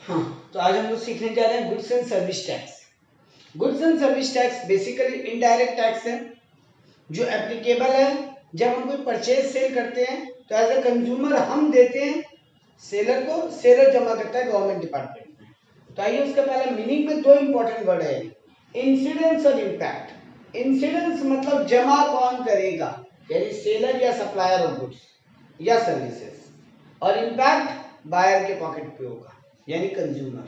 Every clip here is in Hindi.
हाँ, तो आज हम लोग सीखने जा रहे हैं goods and service tax. Goods and service tax basically indirect tax है जो एप्लीकेबल है जब हम कोई परचेज सेल करते हैं तो एज ए कंज्यूमर हम देते हैं सेलर को, सेलर जमा करता है गवर्नमेंट डिपार्टमेंट में। तो आइए उसका पहला मीनिंग में दो इंपॉर्टेंट वर्ड है, इंसिडेंस और इम्पैक्ट। इंसिडेंस मतलब जमा कौन करेगा, यानी सेलर या सप्लायर ऑफ गुड्स या सर्विसेज, और इम्पैक्ट बायर के पॉकेट पे होगा यानी कंज्यूमर।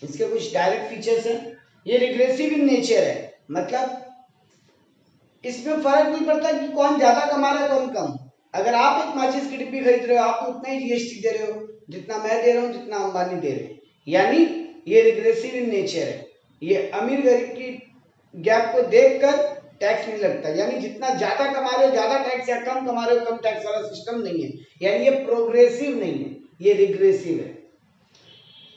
इसके कुछ डायरेक्ट फीचर्स हैं। ये रिग्रेसिव इन नेचर है, मतलब इसमें फर्क नहीं पड़ता कि कौन ज्यादा कमा रहा है कौन कम। अगर आप एक माचिस की डिब्बी खरीद रहे हो आप उतना ही जीएसटी दे रहे हो जितना मैं दे रहा हूँ, जितना अंबानी दे रहे हैं, यानी ये रिग्रेसिव इन नेचर है। ये अमीर गरीब की गैप को देखकर टैक्स नहीं लगता, यानी जितना ज्यादा कमा रहे हो ज्यादा टैक्स या कम कमा रहे हो कम टैक्स वाला सिस्टम नहीं है, यानी ये प्रोग्रेसिव नहीं है, ये रिग्रेसिव है।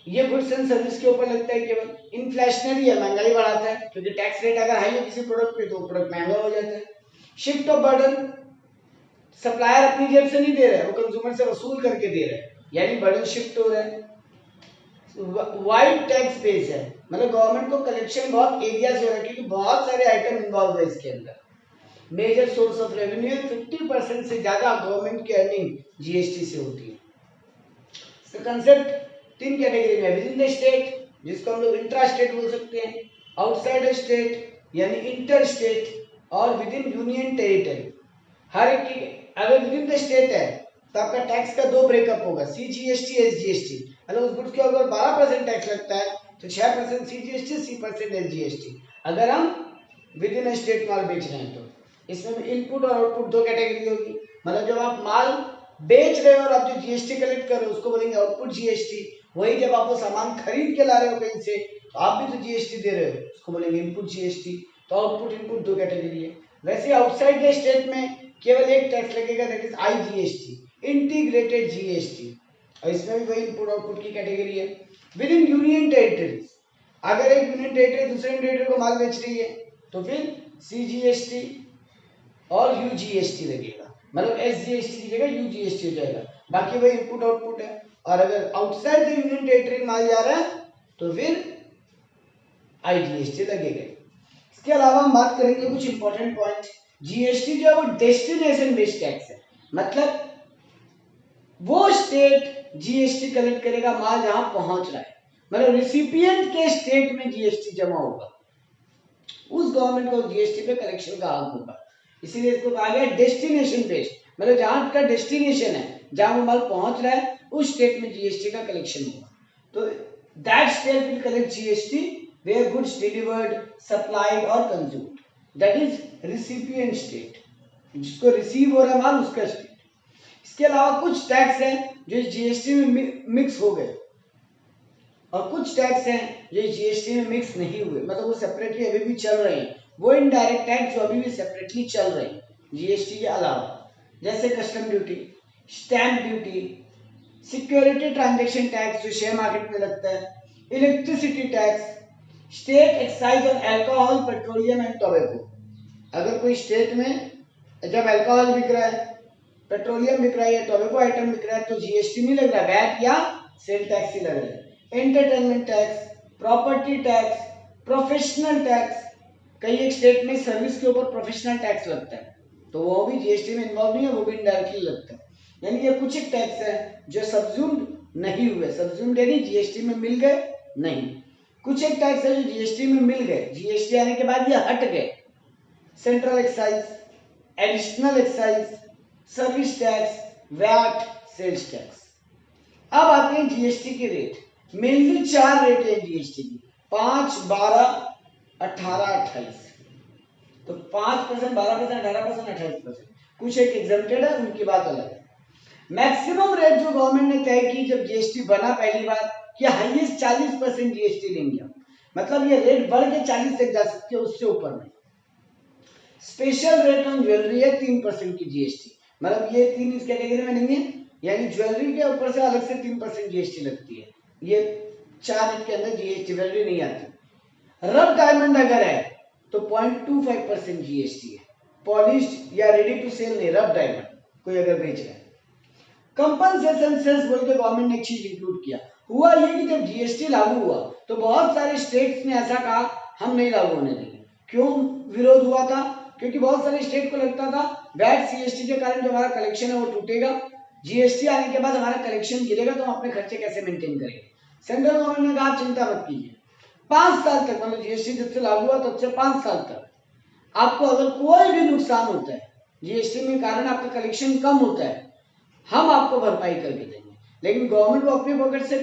ये गुड्स एंड सर्विस के ऊपर लगता है केवल। इन्फ्लेशनरी है, महंगाई बढ़ाता है क्योंकि टैक्स रेट अगर हाई हो किसी प्रोडक्ट पे तो प्रोडक्ट महंगा हो जाता है। शिफ्ट ऑफ बर्डन, सप्लायर अपनी जेब से नहीं दे रहा है, वो कंज्यूमर से वसूल करके दे रहा है, यानी बर्डन शिफ्ट हो रहा है। वाइड टैक्स बेस है, मतलब गवर्नमेंट को कलेक्शन बहुत एरिया से हो रहा है क्योंकि बहुत सारे आइटम इन्वॉल्व है इसके अंदर। मेजर सोर्स ऑफ रेवेन्यू 50% से ज्यादा गवर्नमेंट की अर्निंग जीएसटी से होती है। कंसेप्ट तीन कैटेगरी में, विद इन द स्टेट जिसको हम लोग इंट्रा स्टेट बोल सकते हैं, आउटसाइड स्टेट यानी इंटर स्टेट, और विद इन यूनियन टेरिटरी। हर एक की अगर विद इन द स्टेट है तो आपका टैक्स का दो ब्रेकअप होगा, सीजीएसटी एसजीएसटी। मतलब उस गुड्स के ऊपर 12% टैक्स लगता है तो 6% सीजीएसटी 6% एसजीएसटी। अगर हम विद इन स्टेट माल बेच रहे हैं तो इसमें इनपुट और आउटपुट दो कैटेगरी होगी। मतलब जब आप माल बेच रहे हो और आप जो जीएसटी कलेक्ट कर रहे हो उसको बोलेंगे आउटपुट जीएसटी। वही जब आप वो सामान खरीद के ला रहे हो कहीं से तो आप भी तो जीएसटी दे रहे हो, उसको बोलेंगे इनपुट जीएसटी। तो आउटपुट इनपुट दो कैटेगरी है। वैसे आउटसाइड द स्टेट में केवल एक टैक्स लगेगा, that is IGST, integrated GST, और इसमें भी वही इनपुट आउटपुट की कैटेगरी है। विद इन यूनियन टेरिटरीज, अगर एक यूनियन टेरिटरी दूसरे टेरिटरी को माल बेच रही है तो फिर सीजीएसटी और यूजीएसटी लगेगा, मतलब एसजीएसटी की जगह यूजीएसटी हो जाएगा, बाकी वही इनपुट आउटपुट है। और अगर आउटसाइड द यूनियन टेरिटरी माल जा रहा है तो फिर आईजीएसटी लगेगा। इसके अलावा हम बात करेंगे कुछ इंपॉर्टेंट पॉइंट। जीएसटी जो है वो डेस्टिनेशन बेस्ड टैक्स है, मतलब वो स्टेट जीएसटी कलेक्ट करेगा माल जहां पहुंच रहा है, मतलब रिसिपिएंट के स्टेट में जीएसटी जमा होगा, उस गवर्नमेंट को जीएसटी पे कलेक्शन का हक होगा। इसीलिए इसको कहा गया डेस्टिनेशन बेस्ड, मतलब जहां का डेस्टिनेशन है जहां वो माल पहुंच रहा है उस स्टेट में जीएसटी का कलेक्शन होगा। तो that state will collect GST where goods delivered, supplied और consumed, that is recipient state, जिसको रिसीव हो रहा है माल उसका स्टेट। इसके अलावा कुछ टैक्स हैं जो जीएसटी में मिक्स हो गए और कुछ टैक्स हैं जो जीएसटी में मिक्स नहीं हुए, मतलब वो सेपरेटली अभी भी चल रहे हैं। वो इनडायरेक्ट टैक्स जो अभी भी सेपरेटली चल रहे हैं जीएसटी के अलावा, जैसे custom duty, stamp duty, security transaction tax जो शेयर मार्केट में लगता है, electricity tax, state excise on alcohol, petroleum and tobacco. अगर कोई स्टेट में जब अल्कोहल बिक रहा है, पेट्रोलियम बिक रहा है या टोबैको आइटम बिक रहा है तो जीएसटी नहीं लग रहा, वैट या सेल टैक्स ही लग रहा है। Entertainment tax, property tax, professional tax, कई एक स्टेट में सर्विस के ऊपर प्रोफेशनल टैक्स लगता है तो वो भी जीएसटी में इन्वॉल्व नहीं है, वो भी इनडायरेक्टली लगता है। यानी ये कुछ एक टैक्स है जो सब्ज्यूम्ड नहीं हुए, सब्ज्यूम्ड यानी जीएसटी में मिल गए नहीं। कुछ एक टैक्स है जो जीएसटी में मिल गए, जीएसटी आने के बाद ये हट गए। Central excise, additional excise, service tax, VAT, sales tax. अब आते हैं जीएसटी के रेट। मेनली चार रेट है जीएसटी की, 5, 12, 18, 28। तो 5%, 12%, 18%, 28%। कुछ एक एग्जम्प्टेड है, उनकी बात अलग है। मैक्सिमम रेट जो गवर्नमेंट ने तय की जब जीएसटी बना पहली बार कि हाईएस्ट 40% जीएसटी लेंगे, मतलब ये रेट बढ़ के 40 तक जा सकती है, उससे ऊपर नहीं। स्पेशल रेट ऑन ज्वेलरी है 3% की जीएसटी, मतलब ये तीन इस कैटेगरी में नहीं है, यानी ज्वेलरी के ऊपर से अलग से 3% जीएसटी लगती है। ये चार रेट के अंदर जीएसटी ज्वेलरी नहीं आती। रफ डायमंड अगर है तो 0.25% जीएसटी है, पॉलिश्ड या रेडी टू सेल नहीं, रफ डायमंड कोई अगर बेच रहा है। कंपनसेशन सेल्स बोल के गवर्नमेंट ने एक चीज इंक्लूड किया, हुआ ये कि जब जीएसटी लागू हुआ तो बहुत सारे स्टेट्स ने ऐसा कहा हम नहीं लागू होने देंगे। क्यों विरोध हुआ था? क्योंकि बहुत सारे स्टेट को लगता था वैट सीएसटी के कारण जो हमारा कलेक्शन है वो टूटेगा, जीएसटी आने के बाद हमारा कलेक्शन गिरेगा तो हम अपने खर्चे कैसे मेंटेन करेंगे। सेंट्रल गवर्नमेंट ने कहा चिंता मत कीजिए, 5 साल तक, मतलब जीएसटी जब से लागू हुआ तब से 5 साल तक आपको अगर कोई भी नुकसान होता है, जीएसटी में कारण आपका कलेक्शन कम होता है, हम आपको भरपाई करके देंगे। लेकिन गवर्नमेंट वो अपनी पॉकेट से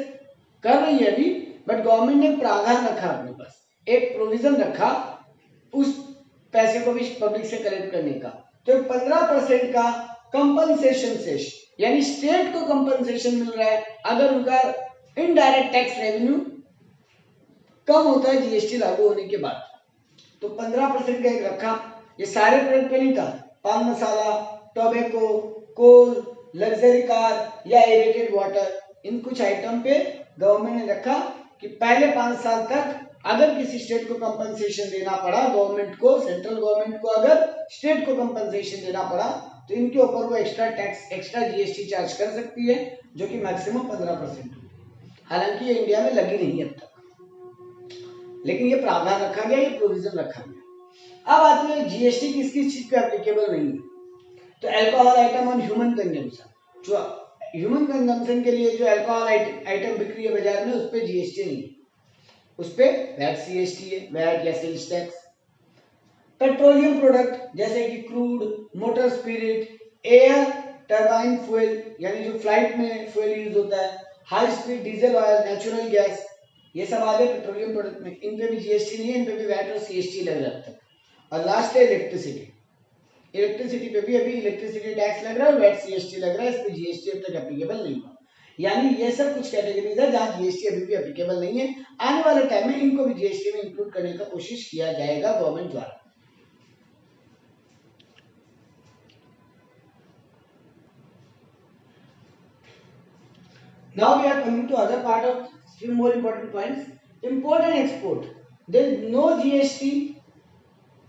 कर रही है अभी, बट गवर्नमेंट ने प्रावधान रखा अपने पास, एक प्रोविजन रखा उस पैसे को भी पब्लिक से कलेक्ट करने का। तो 15% का कंपनसेशन सेश, यानी स्टेट को कंपनसेशन मिल रहा है अगर उनका इनडायरेक्ट टैक्स रेवेन्यू कम होता है जीएसटी लागू होने के बाद। तो 15% का एक रखा। ये सारे प्रोडक्ट पे नहीं था, पान मसाला, टोबैको, कोल, लग्जरी कार या एरेटेड वाटर, इन कुछ आइटम पे गवर्नमेंट ने रखा कि पहले 5 साल तक अगर किसी स्टेट को कंपनसेशन देना पड़ा, गवर्नमेंट को, सेंट्रल गवर्नमेंट को अगर स्टेट को कंपनसेशन देना पड़ा तो इनके ऊपर वो extra tax, extra GST charge कर सकती है, जो कि मैक्सिमम 15%। हालांकि ये इंडिया में लगी नहीं अब तक, लेकिन ये प्रावधान रखा गया, ये प्रोविजन रखा गया। अब आती है जीएसटी किस किस चीज पे एप्लीकेबल नहीं है। तो alcohol item on human consumption, जो ह्यूमन कंजम्पशन के लिए जो अल्कोहल आइटम बिक रही है बाजार में, उस पर जीएसटी नहीं है, उस पे वैट सीएसटी है, वैट या सेल्स टैक्स। पेट्रोलियम प्रोडक्ट जैसे कि crude, motor spirit, air turbine fuel, यानी जो फ्लाइट में फ्यूल यूज होता है, high speed diesel oil, natural gas, ये सब आ गए पेट्रोलियम प्रोडक्ट में, इन पे भी जीएसटी नहीं है, इन पे भी वैट और सीएसटी लग रहा है। और लास्ट है इलेक्ट्रिसिटी, इलेक्ट्रिसिटी पे भी अभी इलेक्ट्रिसिटी टैक्स लग रहा है और वैट सीएसटी लग रहा है, इस पे जीएसटी अब तक एप्लीकेबल नहीं हुआ। यानी ये सब कुछ कैटेगरीज है जहां जीएसटी अभी भी एप्लीकेबल नहीं है। आने वाले टाइम में इनको भी जीएसटी में इंक्लूड करने का कोशिश किया जाएगा गवर्नमेंट द्वारा। Now we are coming to other part of few more important points. Import and export. There is no GST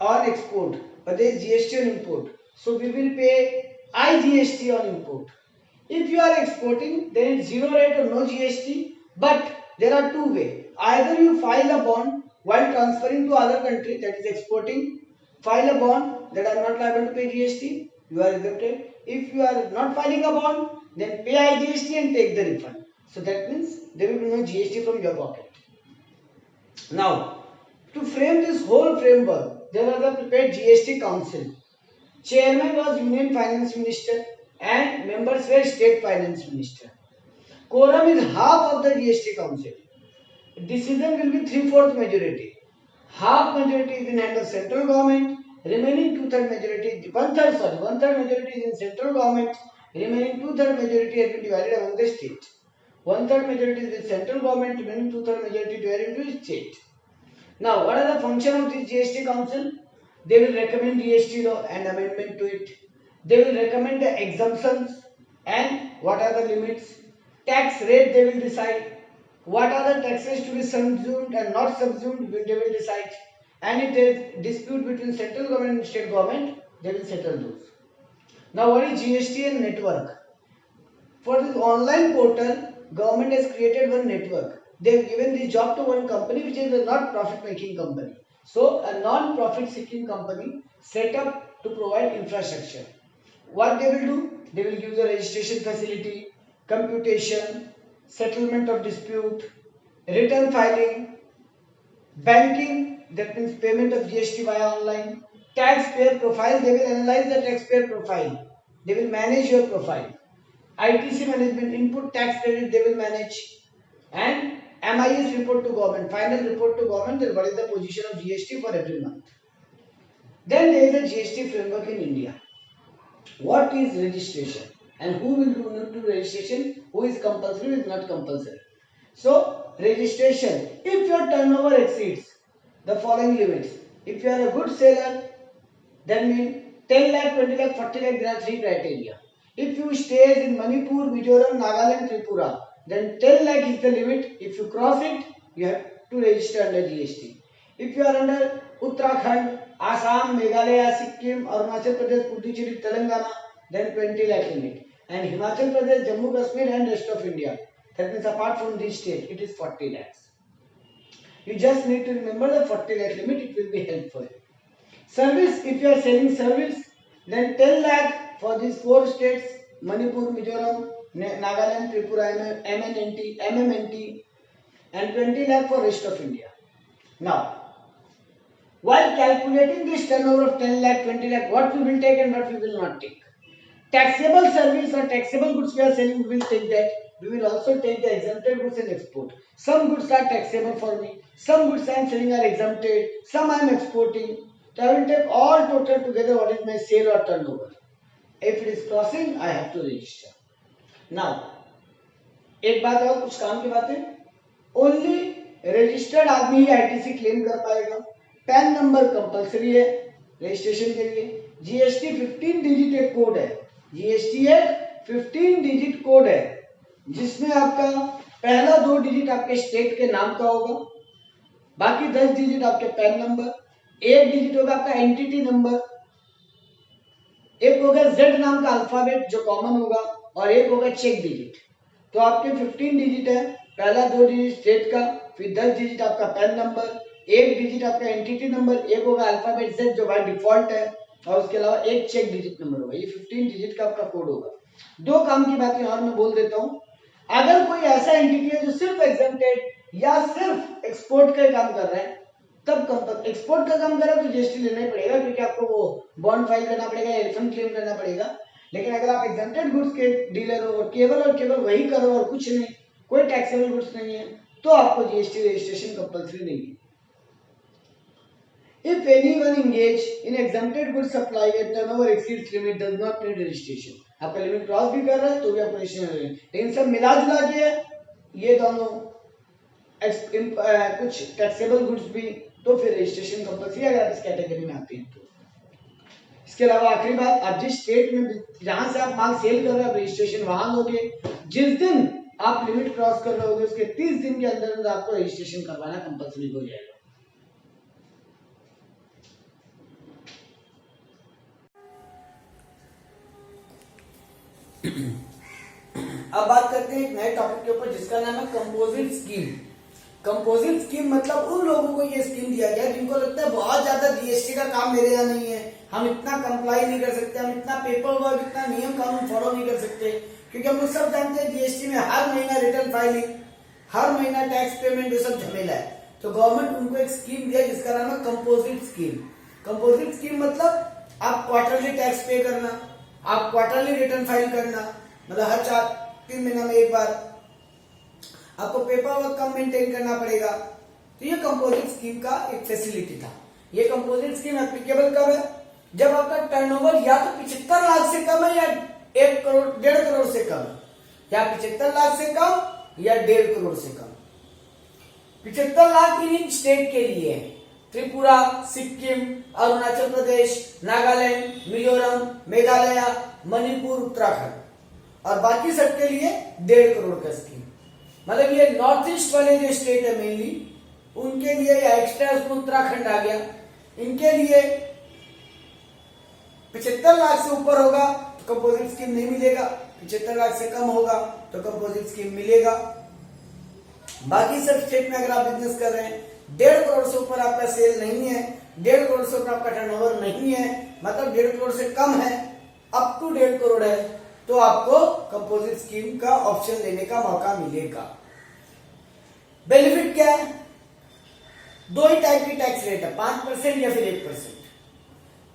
on export, but there is GST on import. So we will pay IGST on import. If you are exporting, then it's zero rate or no GST. But there are two ways. Either you file a bond while transferring to other country, that is exporting. File a bond that I am not liable to pay GST. You are exempted. If you are not filing a bond, then pay IGST and take the refund. So that means there will be no GST from your pocket. Now, to frame this whole framework, there was a prepared GST council. Chairman was Union Finance Minister and members were State Finance Minister. Quorum is half of the GST council. Decision will be 3/4 majority. Half majority is in hand of central government. Remaining 2/3 majority, one-third majority is in central government. Remaining 2/3 majority has been divided among the state. 1/3 majority is with central government. Remaining 2/3 majority divided into state. Now, what are the function of this GST council? They will recommend GST law and amendment to it. They will recommend the exemptions and what are the limits. Tax rate they will decide. What are the taxes to be subsumed and not subsumed, they will decide. And if there is dispute between central government and state government, they will settle those. Now, what is GST and network? For this online portal, government has created one network. They have given this job to one company which is a not profit making company. So, a non-profit seeking company set up to provide infrastructure. What they will do? They will give the registration facility, computation, settlement of dispute, return filing, banking, that means payment of GST via online, taxpayer profile, they will analyze the taxpayer profile, they will manage your profile, ITC management, input tax credit they will manage, and MIS report to government, final report to government that what is the position of GST for every month. Then there is a GST framework in India. What is registration and who will do registration, who is compulsory, who is not compulsory. So registration, if your turnover exceeds the following limits, if you are a good seller, then mean 10 lakh, 20 lakh, 40 lakh, there are 3 criteria. If you stay in Manipur, Mizoram, Nagaland, Tripura, then 10 lakh is the limit. If you cross it, you have to register under GST. If you are under Uttarakhand, Assam, Meghalaya, Sikkim, Arunachal Pradesh, Puducherry, Telangana, then 20 lakh limit. And Himachal Pradesh, Jammu Kashmir and rest of India, That means apart from this state, it is 40 lakhs. You just need to remember the 40 lakh limit, it will be helpful. Service, if you are selling service, then 10 lakh for these 4 states, Manipur, Mizoram, Nagaland, Tripura, MMNT, and 20 lakh for rest of India. Now, while calculating this turnover of 10 lakh, 20 lakh, what we will take and what we will not take. Taxable service or taxable goods we are selling, we will take that. We will also take the exempted goods and export. Some goods are taxable for me. Some goods I am selling are exempted. Some I am exporting. So I will take all total together what is my sale or turnover. If it is crossing, I have to register. Now, एक बात और कुछ काम की बात है. Only registered आदमी ही ITC क्लेम कर पाएगा. पैन नंबर कंपलसरी है रजिस्ट्रेशन के लिए. जीएसटी 15 डिजिट एक कोड है. जीएसटी एक 15 डिजिट कोड है जिसमें आपका पहला 2 डिजिट आपके स्टेट के नाम का होगा, बाकी 10 डिजिट आपके पैन नंबर, 1 डिजिट होगा आपका एंटिटी नंबर, एक होगा जेड नाम का अल्फाबेट जो कॉमन होगा और एक होगा चेक डिजिट. तो आपके 15 डिजिट है. पहला 2 डिजिट स्टेट का, फिर 10 डिजिट आपका पैन नंबर, 1 डिजिट आपका एंटिटी नंबर, एक होगा अल्फाबेट जेड जो बाय डिफॉल्ट है और उसके अलावा एक चेक डिजिट नंबर होगा. ये 15 डिजिट का आपका कोड होगा. 2 काम की बात यहाँ मैं बोल देता हूँ. अगर कोई ऐसा एंटिटी है जो सिर्फ एग्जेम्प्टेड या सिर्फ एक्सपोर्ट का काम कर रहा है, तब एक्सपोर्ट का काम कर रहा है तो जीएसटी लेना ही पड़ेगा क्योंकि आपको वो बॉन्ड फाइल करना पड़ेगा, एलिफेंट क्लेम करना पड़ेगा. लेकिन अगर आप एग्जेम्प्टेड गुड्स के डीलर हो और केवल वही करो और कुछ नहीं, कोई टैक्सेबल गुड्स नहीं है, तो आपको जीएसटी रजिस्ट्रेशन कंपल्सरी नहीं है. If anyone engage in exempted goods supply and turnover exceeds limit does not need registration. आपका लिमिट क्रॉस भी कर रहा है तो भी आपको रजिस्ट्रेशन नहीं. लेकिन सब मिला जुला के ये दोनों कुछ टैक्सेबल गुड्स भी, तो फिर रजिस्ट्रेशन कंपल्सरी अगर आप इस कैटेगरी में आते हैं तो. इसके अलावा आखिरी बात, आप जिस स्टेट में जहां से आप माल सेल कर रहे हैं आप रजिस्ट्रेशन वहां लोगे. जिस दिन आप लिमिट क्रॉस कर रहे होगे उसके 30 दिन के अंदर आपको रजिस्ट्रेशन करवाना कंपल्सरी हो जाएगा. अब बात करते हैं एक नए टॉपिक के ऊपर जिसका नाम है कंपोजिट स्कीम. कंपोजिट स्कीम मतलब उन लोगों को ये स्कीम दिया गया जिनको लगता है बहुत ज्यादा जीएसटी का काम मेरे यहाँ नहीं है, हम इतना कंप्लाई नहीं कर सकते, हम इतना पेपर वर्क, इतना नियम कानून फॉलो नहीं कर सकते, क्योंकि हम लोग सब जानते हैं जीएसटी में हर महीना रिटर्न फाइलिंग, हर महीना टैक्स पेमेंट, ये सब झमेला है. तो गवर्नमेंट उनको एक स्कीम दिया जिसका नाम है कंपोजिट स्कीम. कंपोजिट स्कीम मतलब आप क्वार्टरली टैक्स पे करना, आप क्वार्टरली रिटर्न फाइल करना, मतलब हर 3 महीना में एक बार आपको पेपर वर्क कम मेंटेन करना पड़ेगा. तो ये कंपोजिट स्कीम का एक फैसिलिटी था. ये कंपोजिट स्कीम एप्लीकेबल कब है? जब आपका टर्नओवर या तो 75 लाख से कम है या 1 करोड़ 1.5 करोड़ से कम है, या 75 लाख से कम या 1.5 करोड़ से कम. 75 लाख इन स्टेट के लिए है: त्रिपुरा, सिक्किम, अरुणाचल प्रदेश, नागालैंड, मिजोरम, मेघालय, मणिपुर, उत्तराखंड, और बाकी सबके लिए 1.5 करोड़ का स्कीम. मतलब ये नॉर्थ ईस्ट वाले जो स्टेट है मेनली उनके लिए या एक्स्ट्रा उसमें उत्तराखंड आ गया, इनके लिए 75 लाख से ऊपर होगा तो कंपोजिट स्कीम नहीं मिलेगा, 75 लाख से कम होगा तो कंपोजिट स्कीम मिलेगा. बाकी सब स्टेट में अगर आप बिजनेस कर रहे हैं 1.5 करोड़ से ऊपर आपका सेल नहीं है, 1.5 करोड़ से ऊपर आपका टर्नओवर नहीं है, मतलब 1.5 करोड़ से कम है, अप टू 1.5 करोड़ है, तो आपको कंपोजिट स्कीम का ऑप्शन लेने का मौका मिलेगा. बेनिफिट क्या है? 2 ही टाइप की टैक्स रेट है, 5% या फिर 1%.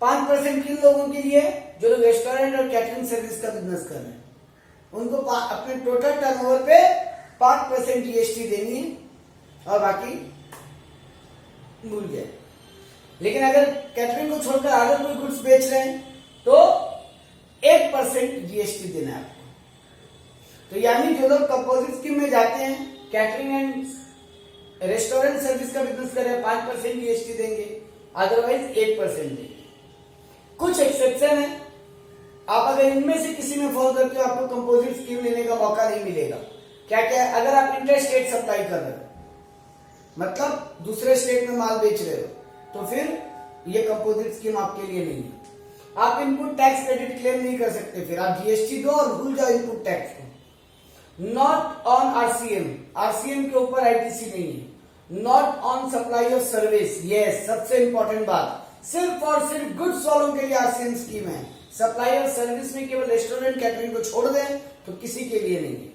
5% किन लोगों के लिए? जो लोग रेस्टोरेंट और कैटरिंग सर्विस का बिजनेस कर रहे हैं, उनको अपने टोटल टर्नओवर पे 5% जीएसटी देनी है और बाकी भूल गए. लेकिन अगर कैटरिंग को छोड़कर अगर कोई गुड्स बेच रहे हैं तो 1% जीएसटी देना है आपको. तो यानी जो लोग कंपोजिट स्कीम में जाते हैं, कैटरिंग एंड रेस्टोरेंट सर्विस का बिजनेस कर रहे हैं, 5% जीएसटी देंगे, अदरवाइज 1% देंगे. कुछ एक्सेप्शन है, आप अगर इनमें से किसी में फॉल करते हो आपको कंपोजिट स्कीम लेने का मौका नहीं मिलेगा. क्या क्या? अगर आप इंटर स्टेट सप्लाई कर रहे हो, मतलब दूसरे स्टेट में माल बेच रहे हो, तो फिर ये कंपोजिट स्कीम आपके लिए नहीं है. आप इनपुट टैक्स क्रेडिट क्लेम नहीं कर सकते, फिर आप जीएसटी दो और भूल जाओ इनपुट टैक्स को. नॉट ऑन आरसीएम, आरसीएम के ऊपर आईटीसी नहीं है। Not on supply of service, yes सबसे इंपॉर्टेंट बात, सिर्फ और सिर्फ गुड्स वालों के लिए आरसीएम स्कीम है। सप्लाई ऑफ सर्विस में केवल रेस्टोरेंट कैटरिंग को छोड़ दें तो किसी के लिए नहीं है।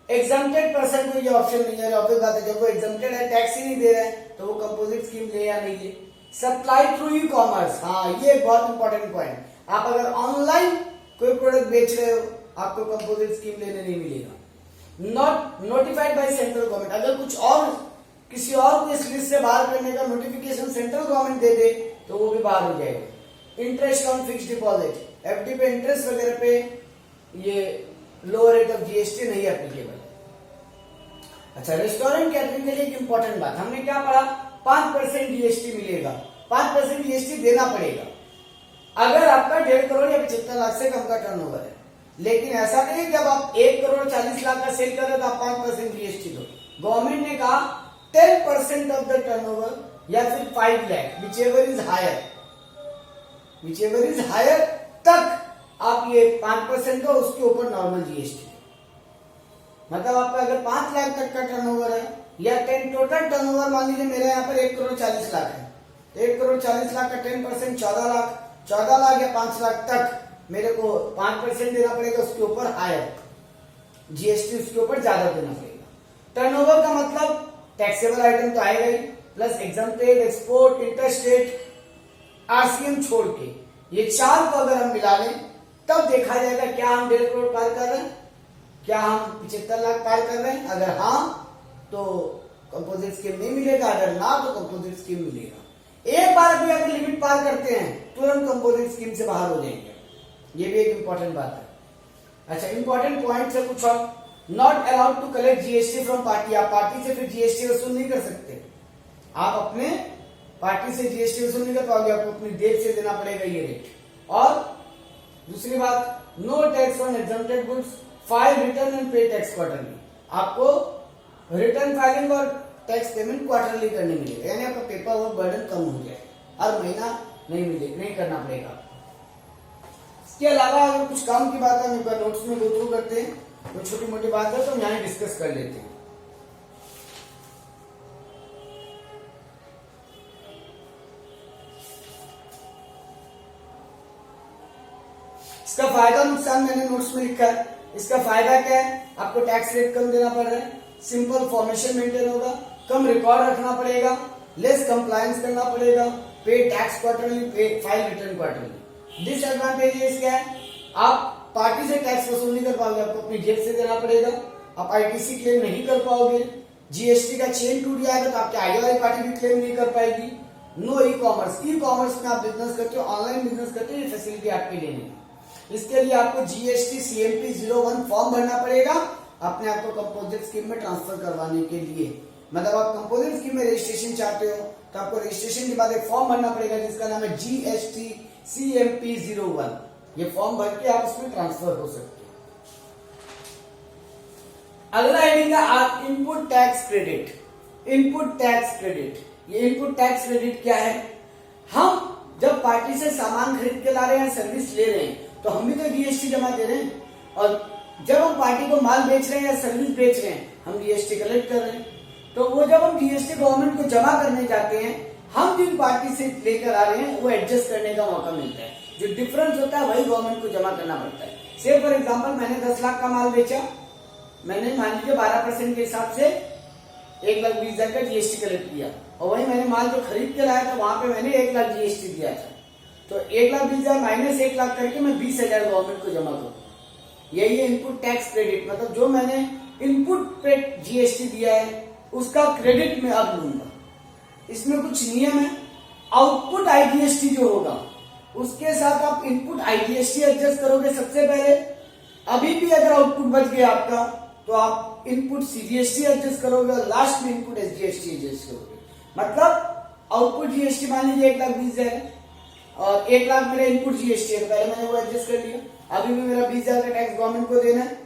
एग्जम्प्टेड पर्सन को ये ऑप्शन नहीं है, ऑब्वियस बात है, जब वो एग्जम्प्टेड है, टैक्स ही नहीं दे रहे हैं, तो वो कंपोजिट स्कीम ले या नहीं ले। सप्लाई थ्रू ई कॉमर्स, हाँ ये बहुत इंपॉर्टेंट पॉइंट, आप अगर ऑनलाइन कोई प्रोडक्ट बेच रहे हो आपको कंपोजिट स्कीम लेने नहीं मिलेगा। Not notified by central government, अगर कुछ और किसी और को इस लिस्ट से बाहर करने का नोटिफिकेशन सेंट्रल गवर्नमेंट दे दे तो वो भी बाहर हो जाएगा। Interest on fixed deposit, FD पे इंटरेस्ट वगैरह पे ये लोअर रेट ऑफ जीएसटी नहीं एप्लीकेबल। अच्छा, रेस्टोरेंट कैटरिंग के लिए एक इंपॉर्टेंट बात, हमने क्या पढ़ा, 5% जीएसटी मिलेगा, 5% जीएसटी देना पड़ेगा अगर आपका 1.5 करोड़ या 75 लाख से कम का टर्नओवर है। लेकिन ऐसा नहीं है कि अब आप 1 करोड़ 40 लाख का सेल कर रहे हो तो आप 5% जीएसटी दो। गवर्नमेंट ने कहा 10% ऑफ द टर्नओवर या फिर 5 lakh, whichever is higher, whichever is higher तक आप ये 5% दो, उसके ऊपर नॉर्मल जीएसटी। मतलब आपका अगर 5 लाख तक का टर्नओवर है या 10 टोटल टर्नओवर, मान लीजिए मेरे यहाँ पर 1 करोड़ 40 लाख है, 1 करोड़ 40 लाख का 10% 14 लाख, 14 लाख या 5 लाख तक मेरे को 5% देना पड़ेगा, उसके ऊपर हायर जीएसटी, उसके ऊपर ज्यादा देना पड़ेगा। टर्नओवर का मतलब टैक्सेबल आइटम तो आएगा ही, plus exempted, export, interstate, RCM छोड़ के ये 4 को अगर हम मिला लें तब देखा जाएगा क्या हम 1.5 करोड़ पार कर रहे हैं, क्या हम 75 लाख पार कर रहे हैं। अगर हाँ तो कंपोजिट स्कीम नहीं मिलेगा, अगर ना तो कंपोजिट स्कीम मिलेगा। एक बार भी अगर लिमिट पार करते हैं तुरंत कंपोजिट स्कीम से बाहर हो जाएंगे, ये भी एक इंपॉर्टेंट बात है। अच्छा, इंपॉर्टेंट पॉइंट से कुछ और, not allowed to collect GST from party, आप पार्टी से फिर जीएसटी वसूल नहीं कर सकते, आप अपने पार्टी से जीएसटी वसूल नहीं कर पाओगे, आपको अपनी देश से देना पड़ेगा ये रेट। और दूसरी बात, no tax on exempted goods, file return and pay tax quarterly, आपको रिटर्न फाइलिंग और टैक्स पेमेंट क्वार्टरली करने मिलेगा, यानी आपका पेपर वर्क बर्डन कम हो जाएगा, हर महीना नहीं करना पड़ेगा। इसके अलावा अगर कुछ काम की बात हम एक बार नोट्स में गो थ्रू करते हैं, तो छोटी मोटी बात है तो हम यहाँ डिस्कस कर लेते हैं। इसका फायदा नुकसान मैंने नोट्स में लिखा है। इसका फायदा क्या है, आपको टैक्स रेट कम देना पड़ रहा है, सिंपल फॉर्मेशन मेंटेन होगा, कम रिकॉर्ड रखना पड़ेगा, लेस कंप्लायंस करना पड़ेगा, पे टैक्स क्वार्टरली, पे फाइल रिटर्न क्वार्टरली। डिसएडवांटेजेस क्या है, आप पार्टी से टैक्स वसूल नहीं कर पाओगे, आपको अपनी जेब से देना पड़ेगा, आप आईटीसी क्लेम नहीं कर पाओगे, जीएसटी का चेन टूट जाएगा तो आपके आगे वाली पार्टी भी क्लेम नहीं कर पाएगी। No e commerce, e commerce में आप बिजनेस करते हो, ऑनलाइन बिजनेस करते हो, ये फैसिलिटी आपके लिए नहीं है। इसके लिए आपको जीएसटी CMP 01 फॉर्म भरना पड़ेगा अपने आप को कंपोजिट स्कीम में ट्रांसफर करवाने के लिए। मतलब आप कंपोजिट स्कीम में रजिस्ट्रेशन चाहते हो तो आपको रजिस्ट्रेशन के बाद एक फॉर्म भरना पड़ेगा जिसका नाम है GST CMP 01। ये फॉर्म भर के आप उसमें ट्रांसफर हो सकते हो। अगला हेडिंग है input tax credit. Input tax credit, ये इनपुट टैक्स क्रेडिट क्या है, हम जब पार्टी से सामान खरीद के ला रहे हैं, सर्विस ले रहे हैं, तो हम भी तो जीएसटी जमा दे रहे हैं, और जब हम पार्टी को माल बेच रहे हैं या सर्विस बेच रहे हैं हम जीएसटी कलेक्ट कर रहे हैं। तो वो जब हम जीएसटी गवर्नमेंट को जमा करने जाते हैं, हम जिन पार्टी से लेकर आ रहे हैं वो एडजस्ट करने का मौका मिलता है, जो डिफरेंस होता है वही गवर्नमेंट को जमा करना पड़ता है। से फॉर एग्जाम्पल मैंने 10 लाख का माल बेचा, मैंने मान लीजिए 12% के हिसाब से 1,20,000 का जीएसटी कलेक्ट किया, और वही मैंने माल जो खरीद के लाया था वहां पे मैंने 1 लाख जीएसटी दिया था, तो 1,20,000 माइनस 1 लाख करके मैं 20,000 गवर्नमेंट को जमा करूँ। यही है इनपुट टैक्स क्रेडिट, मतलब जो मैंने इनपुट पे जीएसटी दिया है उसका क्रेडिट मैं अब लूंगा। इसमें कुछ नियम है, आउटपुट आईजीएसटी जो होगा उसके साथ आप इनपुट आईजीएसटी एडजस्ट करोगे सबसे पहले। अभी भी अगर आउटपुट बच गया आपका तो आप इनपुट सीजीएसटी एडजस्ट करोगे और लास्ट में इनपुट एसजीएसटी एडजस्ट करोगे। मतलब आउटपुट जीएसटी मान लीजिए 1,20,000 है और 1 लाख मेरा इनपुट जीएसटी है, तो पहले मैंने वो एडजस्ट कर लिया। अभी भी मेरा 20,000 का टैक्स गवर्नमेंट को देना है,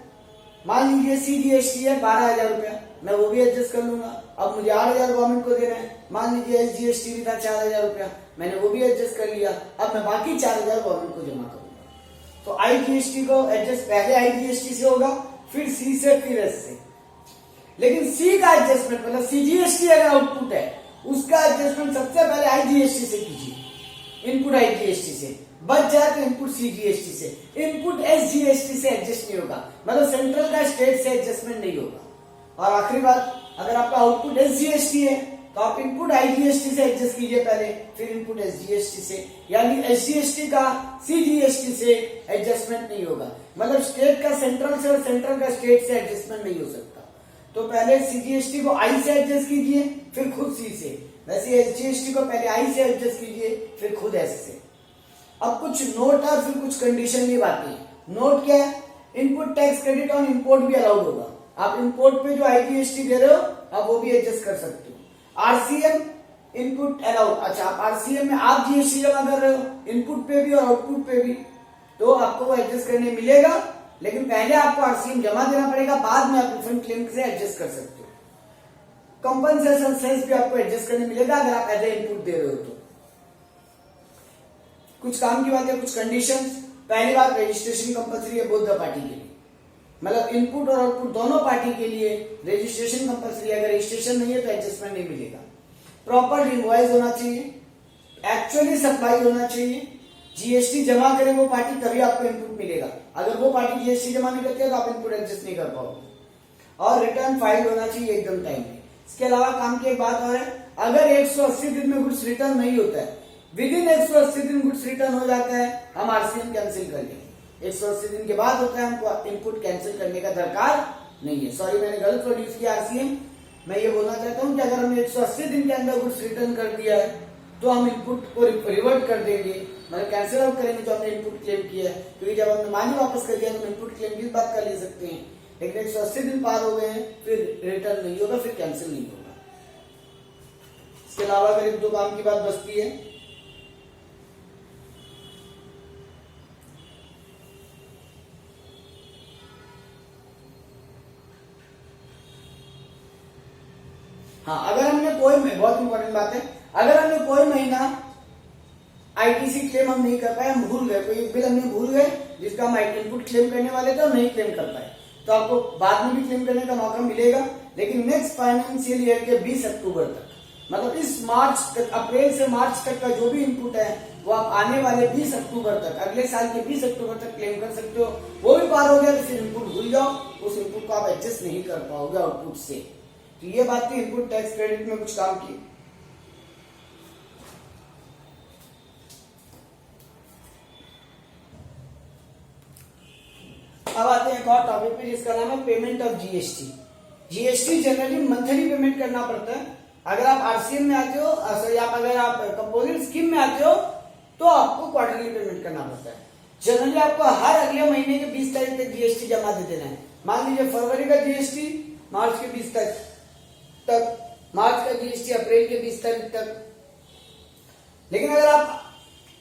मान लीजिए सीजीएसटी है 12,000 रुपया, मैं वो भी एडजस्ट कर लूंगा। अब मुझे 8,000 गवर्नमेंट को देना है, मान लीजिए एसजीएसटी भी था 4,000 रुपया, मैंने वो भी एडजस्ट कर लिया। अब मैं बाकी 4,000 गवर्नमेंट को जमा करूंगा। तो आईजीएसटी को एडजस्ट पहले आईजीएसटी से होगा, फिर सी से, फिर एस से। लेकिन सी का एडजस्टमेंट मतलब सीजीएसटी अगर आउटपुट है उसका एडजस्टमेंट सबसे पहले आईजीएसटी से कीजिए, इनपुट आईजीएसटी से, बच जाए तो इनपुट सीजीएसटी से। इनपुट एसजीएसटी से एडजस्ट नहीं होगा, मतलब सेंट्रल का स्टेट से एडजस्टमेंट नहीं होगा। और आखिरी बात, अगर आपका आउटपुट एसजीएसटी है तो आप इनपुट आईजीएसटी से एडजस्ट कीजिए पहले, फिर इनपुट एसजीएसटी से, यानी एसजीएसटी का सीजीएसटी से एडजस्टमेंट नहीं होगा, मतलब स्टेट का सेंट्रल से और सेंट्रल का स्टेट से एडजस्टमेंट नहीं हो सकता। तो पहले सीजीएसटी को आई से एडजस्ट कीजिए, फिर खुद सी से, वैसे एसजीएसटी को पहले आई से एडजस्ट कीजिए, फिर खुद एस से। अब कुछ नोट और फिर कुछ कंडीशन की बातें हैं। नोट क्या है? Input tax credit on import भी अलाउड होगा, आप इंपोर्ट पे जो आईजीएसटी दे रहे हो आप वो भी एडजस्ट कर सकते हो। आरसीएम इनपुट अलाउड, अच्छा आप आरसीएम में आप जीएसटी जमा कर रहे हो इनपुट पे भी और आउटपुट पे भी, तो आपको वो एडजस्ट करने मिलेगा, लेकिन पहले आपको आरसीएम जमा देना पड़ेगा, बाद में आप रिफंड क्लेम से एडजस्ट कर सकते हो। कंपनसेशन सेस भी आपको एडजस्ट करने मिलेगा अगर आप एज ए इनपुट दे रहे हो तो। कुछ काम की बात है, कुछ कंडीशंस। पहली बात, रजिस्ट्रेशन कंपलसरी है बोथ द पार्टी के लिए, मतलब इनपुट और आउटपुट दोनों पार्टी के लिए रजिस्ट्रेशन कंपलसरी है, अगर रजिस्ट्रेशन नहीं है तो एडजस्टमेंट नहीं मिलेगा। प्रॉपर इनवॉइस होना चाहिए, एक्चुअली सप्लाई होना चाहिए, जीएसटी जमा करे वो पार्टी तभी आपको इनपुट मिलेगा, अगर वो पार्टी जीएसटी जमा नहीं करती है तो आप इनपुट एडजस्ट नहीं कर पाओगे। और रिटर्न फाइल होना चाहिए एकदम टाइम पे। इसके अलावा काम की एक बात और है, अगर 180 दिन में गुड्स रिटर्न नहीं होता है, विद इन 180 दिन गुड्स रिटर्न हो जाता है, हम आरसीएम कैंसिल कर लेंगे। 180 दिन के बाद होता है, हमको इनपुट कैंसिल करने का दरकार नहीं है। सॉरी मैंने गलत वर्ड यूज किया आरसीएम। मैं ये बोलना चाहता हूँ कि अगर हमने 180 दिन के अंदर गुड्स रिटर्न कर दिया है तो हम इनपुट को रिवर्ट कर देंगे, मतलब कैंसिल आउट करेंगे जो हमने इनपुट क्लेम किया है, क्योंकि जब हमने मानी वापस कर दिया तो हम इनपुट क्लेम की बात कर ले सकते हैं। लेकिन 180 दिन पार हो गए हैं फिर रिटर्न नहीं होगा, फिर कैंसिल नहीं होगा। इसके अलावा अगर एक दो काम की बात बचती है, हाँ, अगर हमने कोई, बहुत इंपॉर्टेंट बात है, अगर हमने कोई महीना आईटीसी क्लेम हम नहीं कर पाए, हम भूल गए, कोई बिल हमने भूल गए जिसका हम इनपुट क्लेम करने वाले थे और नहीं क्लेम कर पाए, तो आपको बाद में भी क्लेम करने का मौका मिलेगा, लेकिन नेक्स्ट फाइनेंशियल ईयर के 20 अक्टूबर तक, मतलब इस मार्च तक, अप्रैल से मार्च तक का जो भी इनपुट है वो आप आने वाले 20 अक्टूबर तक, अगले साल के 20 अक्टूबर तक क्लेम कर सकते हो। वो भी पार हो गया तो फिर इनपुट भूल जाओ, उस इनपुट को आप एडजस्ट नहीं कर पाओगे आउटपुट से। तो ये बात थी इनपुट टैक्स क्रेडिट में कुछ काम की। अब आते हैं एक और टॉपिक पे जिसका नाम है payment of GST. GST generally monthly payment करना पड़ता है। अगर आप आरसीएम में आते हो, अगर आप कंपोजिट स्कीम में आते हो तो आपको क्वार्टरली पेमेंट करना पड़ता है। जनरली आपको हर अगले महीने के 20 तारीख तक जीएसटी जमा दे देना है। मान लीजिए फरवरी का जीएसटी मार्च के 20 तारीख तक, मार्च का जीएसटी अप्रैल के 20 तारीख तक। लेकिन अगर आप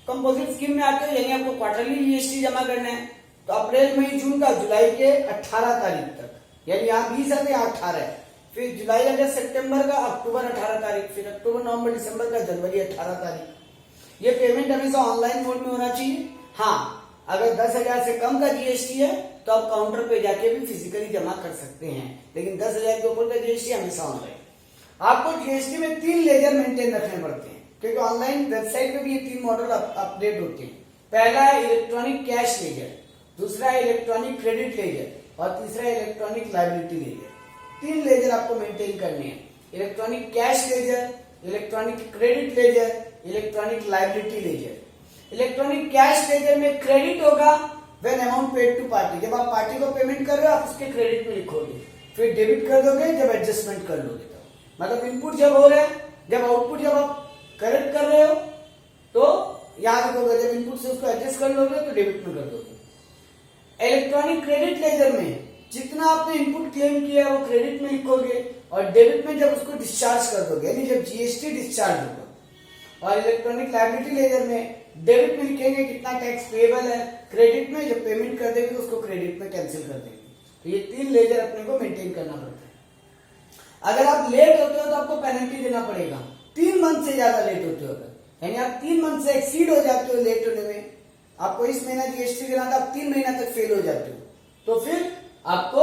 कंपोजिट स्कीम में आते हो यानी आपको क्वार्टरली जीएसटी जमा करना है, तो अप्रैल मई जून का जुलाई के 18 तारीख तक, यानी यहाँ 20 है तो यहाँ 18 है, फिर जुलाई अगस्त सितंबर का अक्टूबर 18 तारीख, फिर अक्टूबर नवंबर दिसंबर का जनवरी 18 तारीख। ये पेमेंट हमेशा ऑनलाइन मोड में होना चाहिए। हाँ, अगर 10,000 से कम का जीएसटी है तो आप काउंटर पे जाके भी फिजिकली जमा कर सकते हैं, लेकिन 10,000 के ऊपर का जीएसटी हमेशा ऑनलाइन। आपको जीएसटी में 3 लेजर मेंटेन रखने पड़ते हैं, क्योंकि ऑनलाइन वेबसाइट पे भी ये 3 मॉडल अपडेट होते हैं। पहला है इलेक्ट्रॉनिक कैश लेजर, दूसरा है इलेक्ट्रॉनिक क्रेडिट लेजर और तीसरा है इलेक्ट्रॉनिक लायबिलिटी लेजर। 3 लेजर आपको मेंटेन करने हैं, electronic cash ledger, electronic credit ledger, electronic liability ledger. Electronic cash ledger में क्रेडिट होगा when amount paid to party, जब आप पार्टी को पेमेंट कर रहे हो आप उसके क्रेडिट में लिखोगे, फिर डेबिट कर दोगे जब एडजस्टमेंट कर लोगे। तो मतलब इनपुट जब हो रहा है, जब आउटपुट जब आप करेक्ट कर रहे हो तो याद रखोगे, जब इनपुट से उसको एडजस्ट कर लोगे तो डेबिट में कर दोगे। इलेक्ट्रॉनिक क्रेडिट लेजर में जितना आपने इनपुट क्लेम किया है वो क्रेडिट में लिखोगे और डेबिट में जब उसको डिस्चार्ज कर दोगे, यानी जब जीएसटी डिस्चार्ज होगा। और इलेक्ट्रॉनिक लायबिलिटी लेजर में डेबिट में लिखेंगे कितना टैक्स पेएबल है, क्रेडिट में जब पेमेंट कर देंगे तो उसको क्रेडिट में कैंसिल कर देंगे। तो ये 3 लेजर अपने को मेंटेन करना पड़ता है। अगर आप लेट होते हो तो आपको पेनल्टी देना पड़ेगा, 3 मंथ से ज्यादा लेट होते हो अगर, यानी आप 3 मंथ से एक्सीड हो जाते हो लेट होने में, आपको इस महीना जीएसटी देना था, आप 3 महीना तक फेल हो जाते हो, तो फिर आपको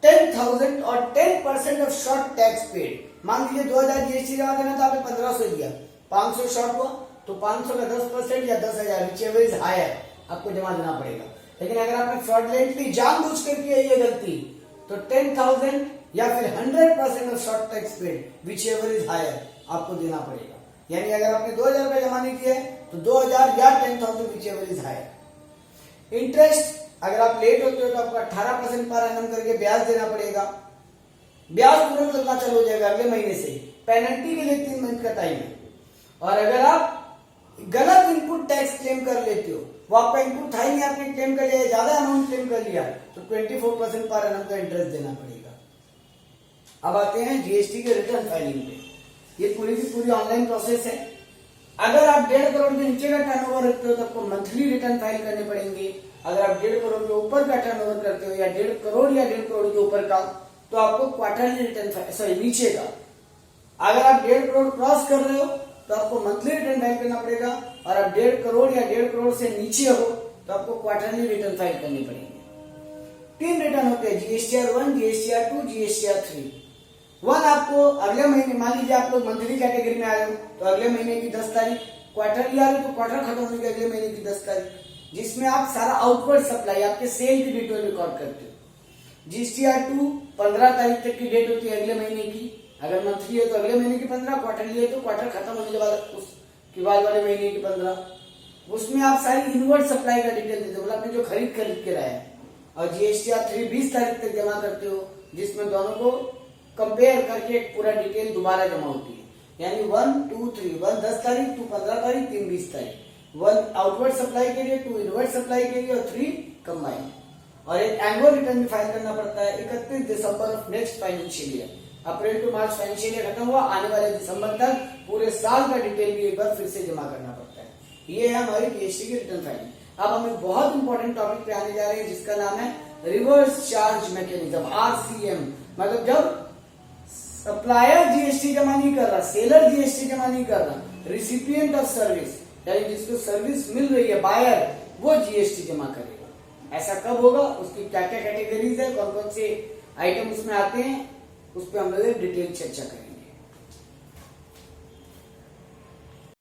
10,000 और 10% ऑफ शॉर्ट टैक्स पेड। मान लीजिए 2000 जीएसटी जमा देना था, आपने 1500 दिया, 500 शॉर्ट हुआ तो 500 का 10% या 10,000 whichever is higher आपको जमा देना पड़ेगा। लेकिन अगर आपने फ्रॉडलेंटली जानबूझ कर किया ये गलती तो 10,000 या फिर 100% of short tax paid whichever is higher आपको देना पड़ेगा। यानी अगर आपने 2000 रुपए जमा नहीं किए तो 2000 या 10,000 whichever is higher। इंटरेस्ट अगर आप लेट होते हो तो आपको 18% पर एनम करके ब्याज देना पड़ेगा। ब्याज तुरंत लगना चालू हो जाएगा अगले महीने से। पेनल्टी के लिए 3 महीने का टाइम है। और अगर आप गलत इनपुट टैक्स क्लेम कर लेते हो, वो आपका इनपुट था ही नहीं, आपने क्लेम कर लिया, ज्यादा अमाउंट क्लेम कर लिया, तो 24% पर एनम का इंटरेस्ट देना पड़ेगा। अब आते हैं जीएसटी के रिटर्न फाइलिंग पे। ये पूरी की पूरी ऑनलाइन प्रोसेस है। अगर आप 1.5 करोड़ के नीचे का टर्नओवर रखते हो तो आपको मंथली रिटर्न फाइल करने पड़ेंगे। अगर आप 1.5 करोड़ के ऊपर का टर्नओवर करते हो या 1.5 करोड़ या 1.5 करोड़ के ऊपर का तो आपको क्वार्टरली रिटर्न फाइल, सॉरी नीचे का। अगर आप 1.5 करोड़ क्रॉस कर रहे हो तो आपको मंथली रिटर्न फाइल करना पड़ेगा। और आप 1.5 करोड़ या 1.5 करोड़ से नीचे हो तो आपको क्वार्टरली रिटर्न फाइल करनी पड़ेगी। 3 रिटर्न होते हैं, जीएसटीआर 1, जीएसटीआर 2, जीएसटीआर 3। 1 आपको अगले महीने, मान लीजिए आप लोग मंथली कैटेगरी में आ रहे हो तो अगले महीने की 10 तारीख, क्वार्टरली आ रही तो क्वार्टर खत्म होने के अगले महीने की 10 तारीख, जिसमें आप सारा आउटवर्ड सप्लाई आपके सेल की डिटेल रिकॉर्ड करते हो। जीएसटीआर 2 15 तारीख तक की डेट होती है अगले महीने की। अगर मंथली है तो अगले महीने की 15, क्वार्टरली है तो क्वार्टर खत्म होने के बाद उसके बाद वाले महीने की 15। उसमें आप सारी इनवर्ड सप्लाई का डिटेल देते हो, मतलब आपने जो खरीद के लाया है। और जीएसटीआर 3 20 तारीख तक जमा करते हो, जिसमें दोनों को कंपेयर करके एक पूरा डिटेल दोबारा जमा होती है। यानी 1, 2, 3, 1 10 तारीख, 2 15 तारीख, 3 20 तारीख। 1 आउटवर्ड सप्लाई के लिए, 2 इनवर्ड सप्लाई के लिए और 3 कंबाइन। और एक एनुअल रिटर्न भी फाइल करना पड़ता है 31 दिसंबर of next financial year. April to March financial year खत्म हुआ, आने वाले दिसंबर तक पूरे साल का डिटेल भी एक बार फिर से जमा करना पड़ता है। ये है हमारी जीएसटी की रिटर्न फाइलिंग। अब हम एक बहुत इंपॉर्टेंट टॉपिक पे आने जा रहे हैं जिसका नाम है रिवर्स चार्ज मैकेनिज्म, RCM। मतलब जब सप्लायर जीएसटी जमा नहीं कर रहा, सेलर जीएसटी जमा नहीं कर रहा, रिसिपिएंट ऑफ सर्विस यानी जिसको सर्विस मिल रही है, बायर, वो जीएसटी जमा करेगा। ऐसा कब होगा, उसकी क्या क्या कैटेगरीज है, कौन कौन से आइटम उसमें आते हैं, उस पर हम लोग डिटेल चर्चा करेंगे।